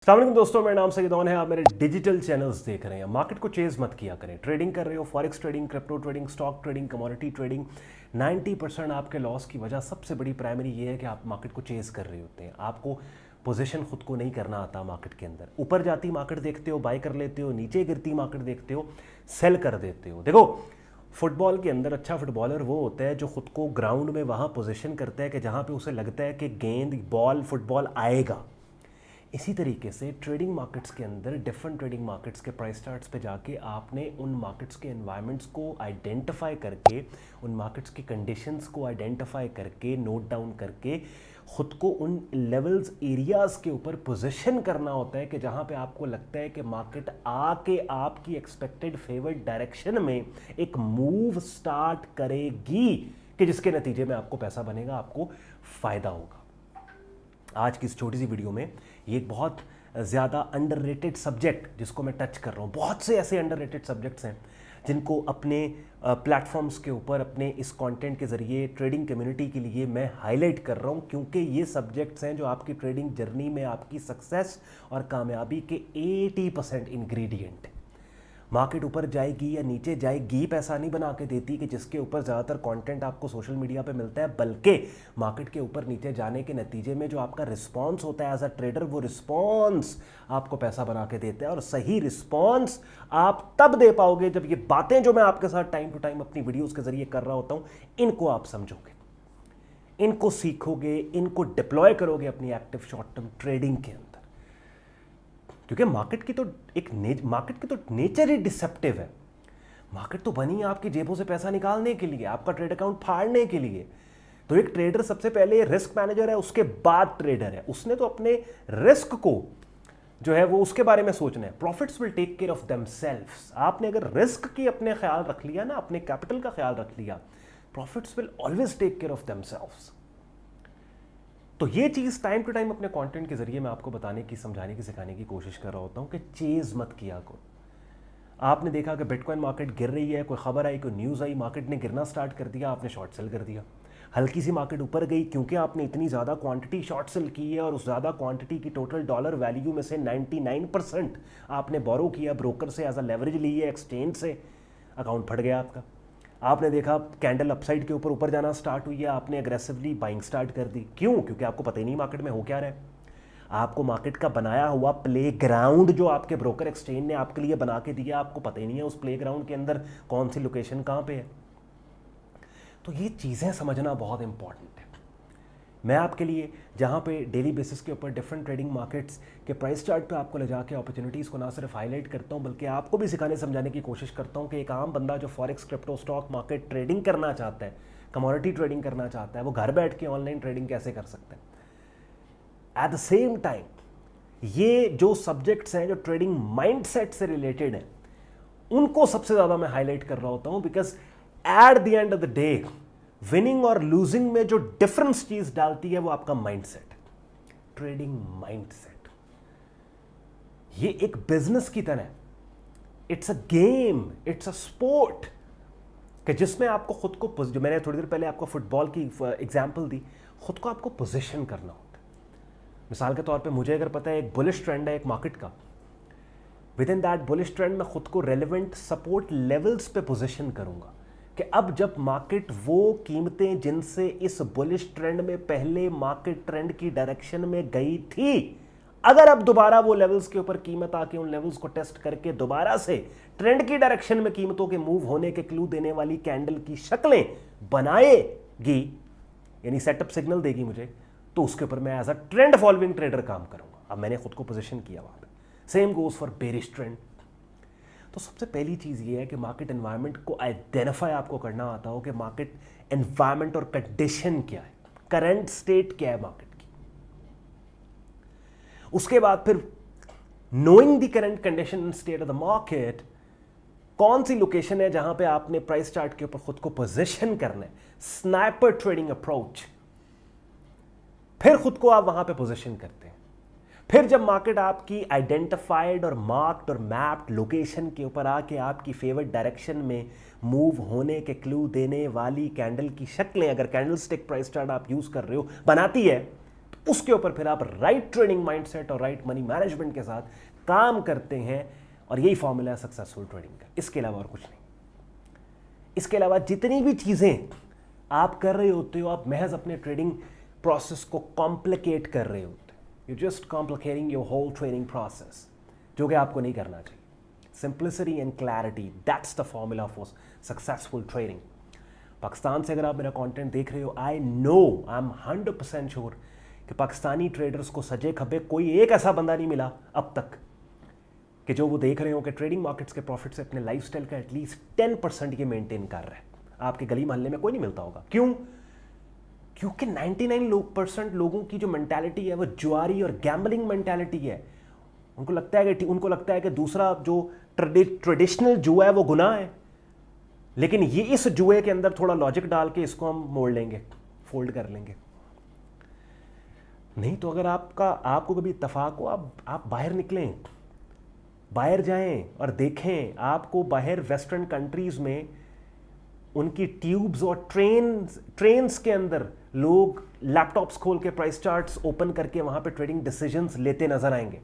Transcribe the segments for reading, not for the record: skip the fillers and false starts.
अस्सलाम वालेकुम दोस्तों, मेरा नाम सईद है। आप मेरे डिजिटल चैनल्स देख रहे हैं। मार्केट को चेज मत किया करें। ट्रेडिंग कर रहे हो, forex trading, crypto trading, stock trading, commodity trading, 90% आपके लॉस की वजह सबसे बड़ी प्राइमरी ये है कि आप मार्केट को चेज कर रहे होते हैं। आपको पोजीशन खुद को नहीं करना आता मार्केट के अंदर। ऊपर जाती मार्केट देखते हो, बाय कर लेते हो, नीचे गिरती मार्केट देखते हो, सेल कर देते हो। देखो, फुटबॉल के अंदर अच्छा फुटबॉलर वो होता है जो खुद को ग्राउंड में वहाँ पोजीशन करता है कि जहाँ पे उसे लगता है कि गेंद बॉल फुटबॉल आएगा। इसी तरीके से ट्रेडिंग मार्केट्स के अंदर डिफरेंट ट्रेडिंग मार्केट्स के प्राइस चार्ट्स पे जाके आपने उन मार्केट्स के एनवायरनमेंट्स को आइडेंटिफाई करके, उन मार्केट्स की कंडीशंस को आइडेंटिफाई करके, नोट डाउन करके ख़ुद को उन लेवल्स एरियाज़ के ऊपर पोजीशन करना होता है कि जहाँ पे आपको लगता है कि मार्केट आके आपकी एक्सपेक्टेड फेवर्ड डायरेक्शन में एक मूव स्टार्ट करेगी कि जिसके नतीजे में आपको पैसा बनेगा, आपको फ़ायदा होगा। आज की इस छोटी सी वीडियो में ये एक बहुत ज़्यादा अंडररेटेड सब्जेक्ट जिसको मैं टच कर रहा हूँ, बहुत से ऐसे अंडररेटेड सब्जेक्ट्स हैं जिनको अपने प्लेटफॉर्म्स के ऊपर अपने इस कंटेंट के ज़रिए ट्रेडिंग कम्युनिटी के लिए मैं हाईलाइट कर रहा हूँ, क्योंकि ये सब्जेक्ट्स हैं जो आपकी ट्रेडिंग जर्नी में आपकी सक्सेस और कामयाबी के 80% इंग्रेडिएंट हैं। मार्केट ऊपर जाएगी या नीचे जाएगी पैसा नहीं बना के देती कि जिसके ऊपर ज़्यादातर कंटेंट आपको सोशल मीडिया पे मिलता है, बल्कि मार्केट के ऊपर नीचे जाने के नतीजे में जो आपका रिस्पांस होता है एज अ ट्रेडर, वो रिस्पांस आपको पैसा बना के देता है। और सही रिस्पांस आप तब दे पाओगे जब ये बातें जो मैं आपके साथ टाइम टू टाइम अपनी वीडियोज़ के ज़रिए कर रहा होता हूँ, इनको आप समझोगे, इनको सीखोगे, इनको डिप्लॉय करोगे अपनी एक्टिव शॉर्ट टर्म ट्रेडिंग के अंदर। क्योंकि मार्केट की तो नेचर ही डिसेप्टिव है। मार्केट तो बनी है आपकी जेबों से पैसा निकालने के लिए, आपका ट्रेड अकाउंट फाड़ने के लिए। तो एक ट्रेडर सबसे पहले रिस्क मैनेजर है, उसके बाद ट्रेडर है। उसने तो अपने रिस्क को जो है वो उसके बारे में सोचना है। Profits will take care of themselves. आपने अगर रिस्क की अपने ख्याल रख लिया ना, अपने कैपिटल का ख्याल रख लिया, profits will always take care of themselves. तो ये चीज़ टाइम टू टाइम अपने कंटेंट के जरिए मैं आपको बताने की, समझाने की, सिखाने की कोशिश कर रहा होता हूँ कि चेज मत किया करो। आपने देखा कि बिटकॉइन मार्केट गिर रही है, कोई खबर आई, कोई न्यूज़ आई, मार्केट ने गिरना स्टार्ट कर दिया, आपने शॉर्ट सेल कर दिया। हल्की सी मार्केट ऊपर गई क्योंकि आपने इतनी ज़्यादा क्वांटिटी शॉर्ट सेल की है और उस ज़्यादा क्वांटिटी की टोटल डॉलर वैल्यू में से 99% आपने बोरो किया, ब्रोकर से एज अ लेवरेज ली है, एक्सचेंज से। अकाउंट फट गया आपका। आपने देखा कैंडल अपसाइड के ऊपर ऊपर जाना स्टार्ट हुई है, आपने अग्रेसिवली बाइंग स्टार्ट कर दी। क्यों? क्योंकि आपको पता ही नहीं मार्केट में हो क्या रहा है। आपको मार्केट का बनाया हुआ प्ले ग्राउंड जो आपके ब्रोकर एक्सचेंज ने आपके लिए बना के दिया, आपको पता ही नहीं है उस प्ले ग्राउंड के अंदर कौन सी लोकेशन कहाँ पे है। तो ये चीज़ें समझना बहुत इंपॉर्टेंट है। मैं आपके लिए जहाँ पे डेली बेसिस के ऊपर डिफरेंट ट्रेडिंग मार्केट्स के प्राइस चार्ट पे आपको ले जाके अपॉर्चुनिटीज़ को ना सिर्फ हाईलाइट करता हूँ, बल्कि आपको भी सिखाने समझाने की कोशिश करता हूँ कि एक आम बंदा जो forex, crypto, stock market trading करना चाहता है, कमोडिटी ट्रेडिंग करना चाहता है, वो घर बैठ के ऑनलाइन ट्रेडिंग कैसे कर सकता है। एट द सेम टाइम ये जो सब्जेक्ट्स हैं जो ट्रेडिंग माइंडसेट से रिलेटेड हैं, उनको सबसे ज़्यादा मैं हाईलाइट कर रहा होता हूँ, because at the end of the day winning और लूजिंग में जो डिफरेंस चीज डालती है वो आपका माइंडसेट है। ट्रेडिंग माइंडसेट ये एक बिजनेस की तरह है। It's a game, it's a sport कि जिसमें आपको खुद को, जो मैंने थोड़ी देर पहले आपको फुटबॉल की एग्जांपल दी, खुद को आपको पोजीशन करना होता है। मिसाल के तौर पे मुझे अगर पता है एक बुलिश ट्रेंड है एक मार्केट का, with in that bullish trend मैं खुद को रेलिवेंट सपोर्ट लेवल्स पे पोजीशन करूंगा कि अब जब मार्केट वो कीमतें जिनसे इस बुलिश ट्रेंड में पहले मार्केट ट्रेंड की डायरेक्शन में गई थी, अगर अब दोबारा वो लेवल्स के ऊपर कीमत आके उन लेवल्स को टेस्ट करके दोबारा से ट्रेंड की डायरेक्शन में कीमतों के मूव होने के क्लू देने वाली कैंडल की शक्लें बनाएगी, यानी सेटअप सिग्नल देगी मुझे, तो उसके ऊपर मैं as a trend following trader काम करूंगा। अब मैंने खुद को पोजीशन किया वहां पे। Same goes for bearish trend. तो सबसे पहली चीज़ ये है कि मार्केट एनवायरनमेंट को आइडेंटिफाई आपको करना आता हो कि मार्केट एनवायरनमेंट और कंडीशन क्या है, करंट स्टेट क्या है मार्केट की। उसके बाद फिर knowing the current condition and state of the market, कौन सी लोकेशन है जहां पे आपने प्राइस चार्ट के ऊपर खुद को पोजीशन करना है, स्नाइपर ट्रेडिंग अप्रोच। फिर खुद को आप वहां पे पोजीशन करते हैं। फिर जब मार्केट आपकी आइडेंटिफाइड और मार्क्ड और मैप्ड लोकेशन के ऊपर आके आपकी फेवरेट डायरेक्शन में मूव होने के क्लू देने वाली कैंडल की शक्लें, अगर कैंडल स्टिक प्राइस चार्ट आप यूज कर रहे हो, बनाती है, तो उसके ऊपर फिर आप राइट ट्रेडिंग माइंडसेट और राइट मनी मैनेजमेंट के साथ काम करते हैं, और यही फॉर्मूला है सक्सेसफुल ट्रेडिंग का। इसके अलावा और कुछ नहीं। इसके अलावा जितनी भी चीज़ें आप कर रहे होते हो, आप महज अपने ट्रेडिंग प्रोसेस को कॉम्प्लिकेट कर रहे होते हो। You just complicating your whole trading process, जो कि आपको नहीं करना चाहिए। Simplicity and clarity, that's the formula for successful trading. Pakistan से अगर आप मेरा कंटेंट देख रहे हो, आई एम 100% श्योर कि पाकिस्तानी ट्रेडर्स को सजे खबे कोई एक ऐसा बंदा नहीं मिला अब तक कि जो वो देख रहे हो कि ट्रेडिंग मार्केट्स के प्रॉफिट से अपने लाइफस्टाइल का एटलीस्ट 10% ये मेंटेन कर रहा है। आपके गली मोहल्ले में कोई नहीं मिलता होगा। क्यों? क्योंकि 99% लोगों की जो मेंटालिटी है वो जुआरी और गैम्बलिंग मेंटालिटी है। उनको लगता है कि दूसरा जो ट्रेडिशनल जुआ है वो गुनाह है, लेकिन ये इस जुए के अंदर थोड़ा लॉजिक डाल के इसको हम मोड़ लेंगे, फोल्ड कर लेंगे। नहीं तो अगर आपको कभी इत्तेफाक हो, आप बाहर निकलें, बाहर जाएं और देखें। आपको बाहर वेस्टर्न कंट्रीज में उनकी ट्यूब्स और ट्रेन्स के अंदर लोग लैपटॉप्स खोल के प्राइस चार्ट्स ओपन करके वहां पे ट्रेडिंग डिसीजंस लेते नजर आएंगे।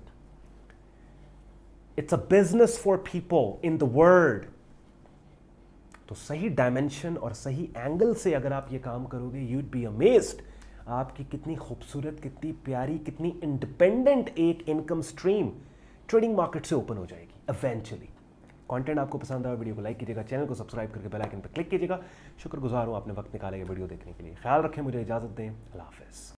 It's a business for people in the world. तो सही डायमेंशन और सही एंगल से अगर आप ये काम करोगे, यूड बी अमेज्ड आपकी कितनी खूबसूरत, कितनी प्यारी, कितनी इंडिपेंडेंट एक इनकम स्ट्रीम ट्रेडिंग मार्केट से ओपन हो जाएगी इवेंचुअली। कंटेंट आपको पसंद आया, वीडियो को लाइक कीजिएगा, चैनल को सब्सक्राइब करके बेल आइकन पर क्लिक कीजिएगा। शुक्रगुजार हूँ आपने वक्त निकालेगा वीडियो देखने के लिए। ख्याल रखें, मुझे इजाज़त दें। अल्लाह हाफ़िज़।